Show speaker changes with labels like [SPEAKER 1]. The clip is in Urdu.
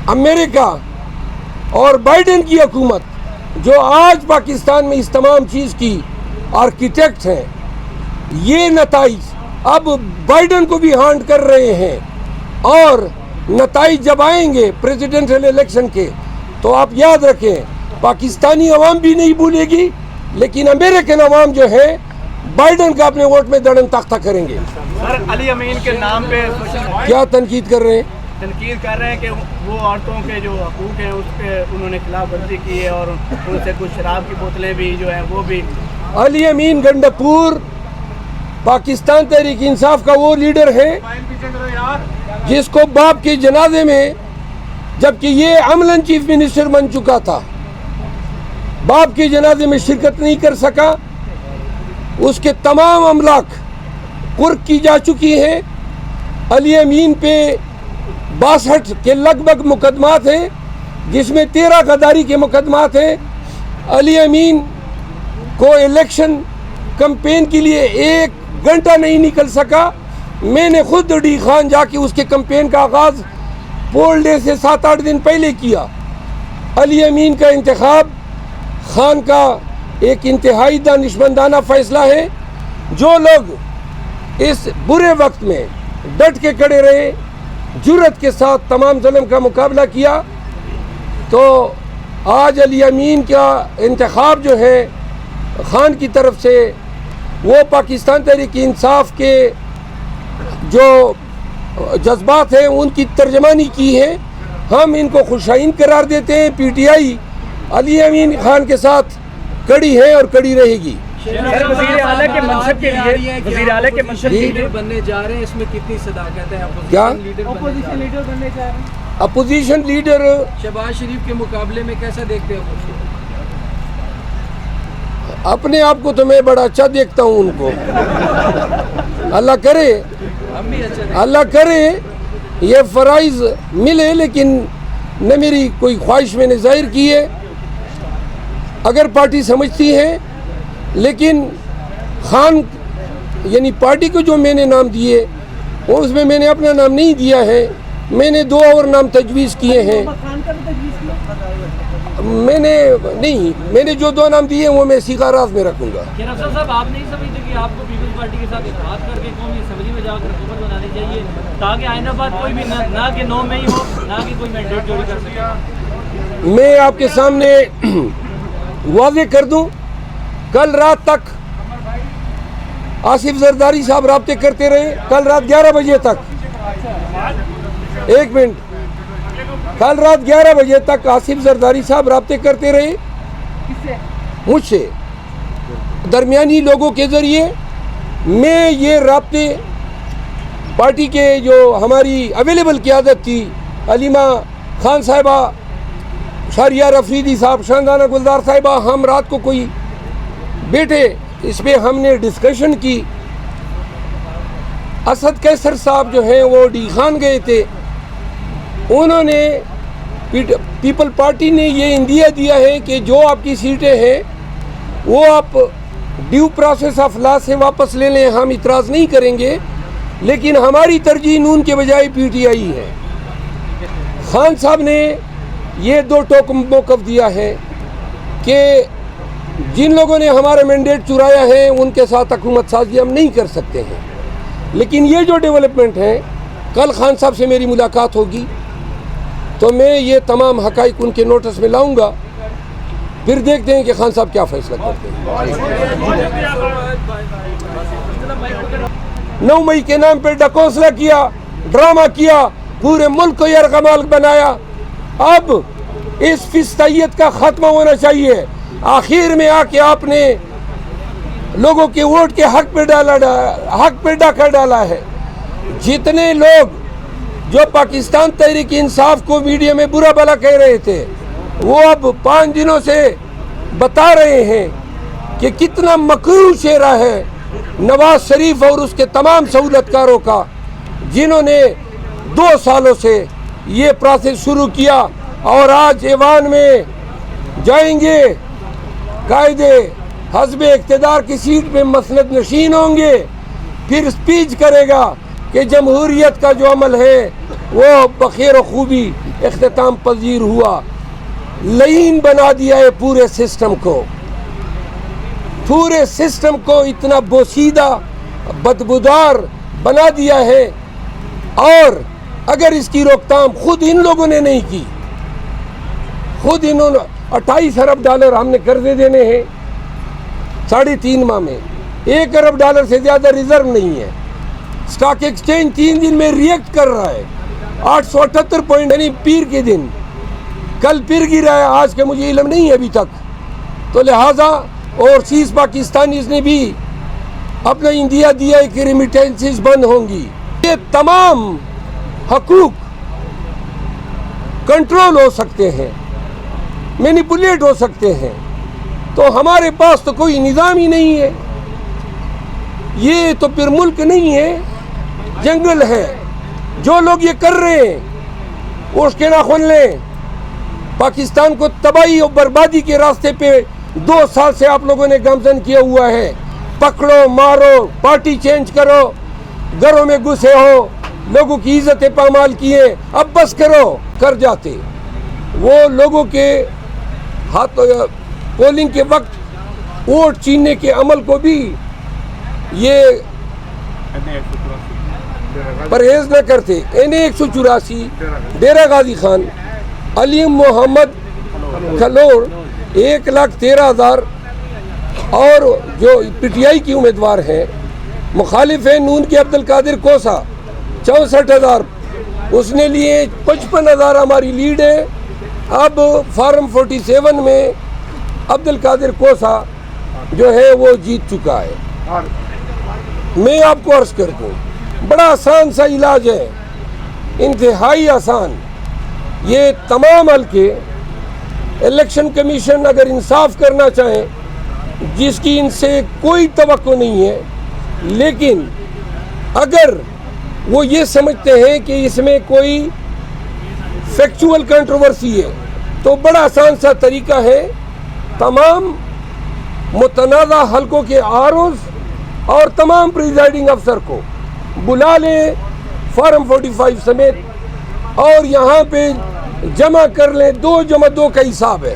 [SPEAKER 1] امریکہ اور بائیڈن کی حکومت جو آج پاکستان میں اس تمام چیز کی آرکیٹیکٹ ہیں، یہ نتائج اب بائیڈن کو بھی ہانٹ کر رہے ہیں، اور نتائج جب آئیں گے پریزیڈنشل الیکشن کے تو آپ یاد رکھیں پاکستانی عوام بھی نہیں بھولے گی، لیکن امریکن عوام جو ہے بائیڈن کا اپنے ووٹ میں دڑن تختہ کریں گے۔
[SPEAKER 2] سر علی امین کے نام پہ
[SPEAKER 1] کیا تنقید کر رہے ہیں؟
[SPEAKER 2] تنقید کر رہے ہیں کہ وہ عورتوں کے جو حقوق ہیں اس پہ انہوں نے خلاف ورزی کی ہے، اور ان سے کچھ شراب کی بوتلیں بھی جو ہیں وہ بھی۔
[SPEAKER 1] علی امین گنڈپور پاکستان تحریک انصاف کا وہ لیڈر ہے جس کو باپ کے جنازے میں، جبکہ یہ عملاً چیف منسٹر بن چکا تھا، باپ کے جنازے میں شرکت نہیں کر سکا، اس کے تمام املاک قرق کی جا چکی ہیں۔ علی امین پہ 62 کے لگ بھگ مقدمات ہیں، جس میں 13 غداری کے مقدمات ہیں۔ علی امین کو الیکشن کمپین کے لیے 1 گھنٹہ نہیں نکل سکا۔ میں نے خود ڈی خان جا کے اس کے کمپین کا آغاز پول ڈے سے 7-8 دن پہلے کیا۔ علی امین کا انتخاب خان کا ایک انتہائی دانشمندانہ فیصلہ ہے۔ جو لوگ اس برے وقت میں ڈٹ کے کھڑے رہے، جرأت کے ساتھ تمام ظلم کا مقابلہ کیا، تو آج علی امین کا انتخاب جو ہے خان کی طرف سے، وہ پاکستان تحریک انصاف کے جو جذبات ہیں ان کی ترجمانی کی ہے۔ ہم ان کو خوشائن قرار دیتے ہیں۔ پی ٹی آئی علی امین خان کے ساتھ کڑی ہے اور کڑی رہے گی۔
[SPEAKER 2] وزیر اعلیٰ کے منصب کے لیے وزیر اعلیٰ کے منصب کے لیے
[SPEAKER 3] بننے جا رہے ہیں، اس میں کتنی صداقت ہے؟
[SPEAKER 1] کیا
[SPEAKER 3] اپوزیشن لیڈر بننے جا رہے ہیں؟
[SPEAKER 1] اپوزیشن لیڈر
[SPEAKER 3] شہباز شریف کے مقابلے میں کیسا دیکھتے ہیں؟
[SPEAKER 1] اپنے آپ کو تو میں بڑا اچھا دیکھتا ہوں ان کو۔ اللہ کرے یہ فرائض ملے، لیکن نہ میری کوئی خواہش میں نے ظاہر کی ہے۔ اگر پارٹی سمجھتی ہے، لیکن خان یعنی پارٹی کو جو میں نے نام دیے اس میں میں نے اپنا نام نہیں دیا ہے، میں نے 2 اور نام تجویز کیے ہیں۔ میں نے جو 2 نام دیے ہیں وہ میں سیکھا راز میں رکھوں گا۔
[SPEAKER 4] صاحب آپ نہیں سمجھتے کہ آپ کو پیپلز پارٹی کے ساتھ اتحاد کر کے قومی اسمبلی میں جا کر حکومت بنانی چاہیے تاکہ آئندہ بعد کوئی بھی نہ کہ 9 میں ہی ہو، نہ کہ کوئی مینڈیٹ چوری کر سکے؟
[SPEAKER 1] میں آپ کے سامنے واضح کر دوں، کل رات تک آصف زرداری صاحب رابطے کرتے رہے، کل رات 11 بجے تک، 1 منٹ، کل رات 11 بجے تک آصف زرداری صاحب رابطے کرتے رہے مجھ سے، درمیانی لوگوں کے ذریعے۔ میں یہ رابطے پارٹی کے جو ہماری اویلیبل قیادت تھی، علیمہ خان صاحبہ، شہریار افریدی صاحب، شاندانہ گلزار صاحبہ، ہم رات کو کوئی بیٹھے، اس پہ ہم نے ڈسکشن کی۔ اسد کیسر صاحب جو ہیں وہ ڈی خان گئے تھے، انہوں نے پیپل پارٹی نے یہ اندیا دیا ہے کہ جو آپ کی سیٹیں ہیں وہ آپ ڈیو پروسیس آف لا سے واپس لے لیں، ہم اعتراض نہیں کریں گے، لیکن ہماری ترجیح نون کے بجائے پی ٹی آئی ہے۔ خان صاحب نے یہ 2 ٹوک موقف دیا ہے کہ جن لوگوں نے ہمارا مینڈیٹ چرایا ہے ان کے ساتھ حکومت سازی ہم نہیں کر سکتے ہیں، لیکن یہ جو ڈیولپمنٹ ہے، کل خان صاحب سے میری ملاقات ہوگی تو میں یہ تمام حقائق ان کے نوٹس میں لاؤں گا، پھر دیکھتے ہیں کہ خان صاحب کیا فیصلہ کرتے ہیں۔ 9 مئی کے نام پہ ڈکوسلا کیا، ڈرامہ کیا، پورے ملک کو یرغمال بنایا۔ اب اس فسطائیت کا خاتمہ ہونا چاہیے۔ آخر میں آ کے آپ نے لوگوں کے ووٹ کے حق پہ ڈاکہ ڈالا ہے۔ جتنے لوگ جو پاکستان تحریک انصاف کو میڈیا میں برا بھلا کہہ رہے تھے، وہ اب 5 دنوں سے بتا رہے ہیں کہ کتنا مکروہ چہرہ ہے نواز شریف اور اس کے تمام سہولت کاروں کا، جنہوں نے 2 سالوں سے یہ پروسیس شروع کیا، اور آج ایوان میں جائیں گے، قائد حزب اقتدار کی سیٹ پہ مسند نشین ہوں گے، پھر سپیچ کرے گا کہ جمہوریت کا جو عمل ہے وہ بخیر و خوبی اختتام پذیر ہوا، لعین بنا دیا ہے پورے سسٹم کو، پورے سسٹم کو اتنا بوسیدہ بدبودار بنا دیا ہے. اور اگر اس کی روک تھام خود ان لوگوں نے نہیں کی، خود انہوں نے 28 ارب ڈالر ہم نے قرضے دینے ہیں 3.5 ماہ میں، 1 ارب ڈالر سے زیادہ ریزرو نہیں ہے. سٹاک ایکسچینج 3 دن میں ریئیکٹ کر رہا ہے، 878 پوائنٹ یعنی پیر کے دن، کل پھر گرا ہے، آج کا مجھے علم نہیں ہے ابھی تک. تو لہٰذا اوورسیز پاکستانیز نے بھی اپنا انڈیا دیا کہ ریمیٹنسز بند ہوں گی. یہ تمام حقوق کنٹرول ہو سکتے ہیں، مینیپولیٹ ہو سکتے ہیں. تو ہمارے پاس تو کوئی نظام ہی نہیں ہے، یہ تو پھر ملک نہیں ہے، جنگل ہے. جو لوگ یہ کر رہے ہیں اس کے ناخن لیں. پاکستان کو تباہی اور بربادی کے راستے پہ 2 سال سے آپ لوگوں نے گامزن کیا ہوا ہے. پکڑو مارو، پارٹی چینج کرو، گھروں میں گھسے ہو، لوگوں کی عزتیں پامال کیے، اب بس کرو. کر جاتے وہ لوگوں کے ہاتھ پولنگ کے وقت ووٹ چھیننے کے عمل کو بھی یہ پرہیز نہ کرتے. NA-184 ڈیرہ غازی خان، علیم محمد کھلوڑ 1,13,000 اور جو PTI کی امیدوار ہیں، مخالف ہیں نون کے عبدالقادر کوسا 64,000، اس نے لیے 55,000 ہماری لیڈ ہے. اب فارم 47 میں عبدالقادر کوسا جو ہے وہ جیت چکا ہے. میں آپ کو عرض کر دوں، بڑا آسان سا علاج ہے، انتہائی آسان. یہ تمام حلقے الیکشن کمیشن اگر انصاف کرنا چاہیں، جس کی ان سے کوئی توقع نہیں ہے، لیکن اگر وہ یہ سمجھتے ہیں کہ اس میں کوئی فیکچول کنٹروورسی ہے، تو بڑا آسان سا طریقہ ہے، تمام متنازع حلقوں کے ROs اور تمام پریزائڈنگ افسر کو بلا لیں فارم 45 سمیت، اور یہاں پہ جمع کر لیں. 2 + 2 کا حساب ہے.